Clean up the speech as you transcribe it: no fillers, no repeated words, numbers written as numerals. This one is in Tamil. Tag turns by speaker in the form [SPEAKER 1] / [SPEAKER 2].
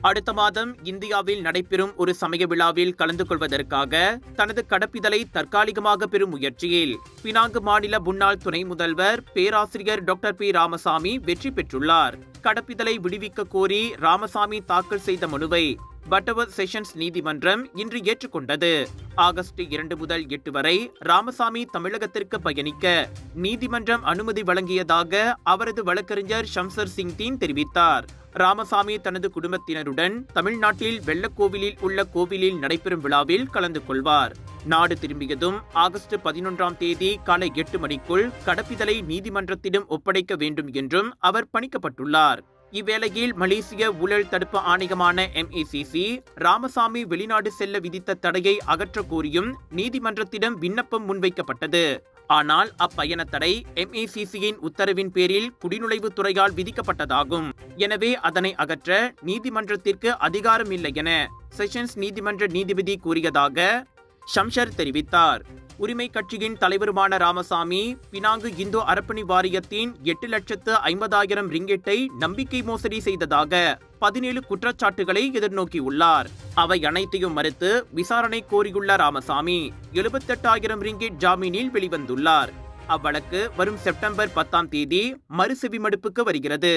[SPEAKER 1] அடுத்த மாதம் இந்தியாவில் நடைபெறும் ஒரு சமய விழாவில் கலந்து கொள்வதற்காக தனது கடப்பிதழை தற்காலிகமாக பெறும் முயற்சியில் பினாங்கு மாநில முன்னாள் துணை முதல்வர் பேராசிரியர் டாக்டர் பி ராமசாமி வெற்றி பெற்றுள்ளார். கடப்பிதழை விடுவிக்க கோரி ராமசாமி தாக்கல் செய்த மனுவை பட்டவர் செஷன்ஸ் நீதிமன்றம் இன்று ஏற்றுக்கொண்டது. ஆகஸ்ட் 2 முதல் 8 வரை ராமசாமி தமிழகத்திற்கு பயணிக்க நீதிமன்றம் அனுமதி வழங்கியதாக அவரது வழக்கறிஞர் ஷம்சர் சிங் தீன் தெரிவித்தார். ராமசாமி தனது குடும்பத்தினருடன் தமிழ்நாட்டில் வெள்ளக்கோவிலில் உள்ள கோவிலில் நடைபெறும் விழாவில் கலந்து கொள்வார். நாடு திரும்பியதும் ஆகஸ்ட் 11ஆம் தேதி காலை 8 மணிக்குள் கடப்பிதழை நீதிமன்றத்திடம் ஒப்படைக்க வேண்டும் என்றும் அவர் பணிக்கப்பட்டுள்ளார். இவ்வேளையில் மலேசிய ஊழல் தடுப்பு ஆணையமான MECC ராமசாமி வெளிநாடு செல்ல விதித்த தடையை அகற்ற கோரியும் நீதிமன்றத்திடம் விண்ணப்பம் முன்வைக்கப்பட்டது. ஆனால் அப்பயண தடை MECCயின் உத்தரவின் பேரில் குடிநுழைவு துறையால் விதிக்கப்பட்டதாகும். எனவே அதனை அகற்ற நீதிமன்றத்திற்கு அதிகாரம் இல்லை என செஷன்ஸ் நீதிமன்ற நீதிபதி கூறியதாக ஷம்ஷர் தெரிவித்தார். உரிமை கட்சியின் தலைவருமான ராமசாமி பினாங்கு இந்து அறப்பணி வாரியத்தின் 8,50,000 ரிங்கெட்டை நம்பிக்கை மோசடி செய்ததாக 17 குற்றச்சாட்டுகளை எதிர்நோக்கியுள்ளார். அவை அனைத்தையும் மறுத்து விசாரணை கோரியுள்ள ராமசாமி 78,000 ரிங்கெட் ஜாமீனில் வெளிவந்துள்ளார். அவ்வழக்கு வரும் செப்டம்பர் 10ஆம் தேதி மறுசெவிமடுப்புக்கு வருகிறது.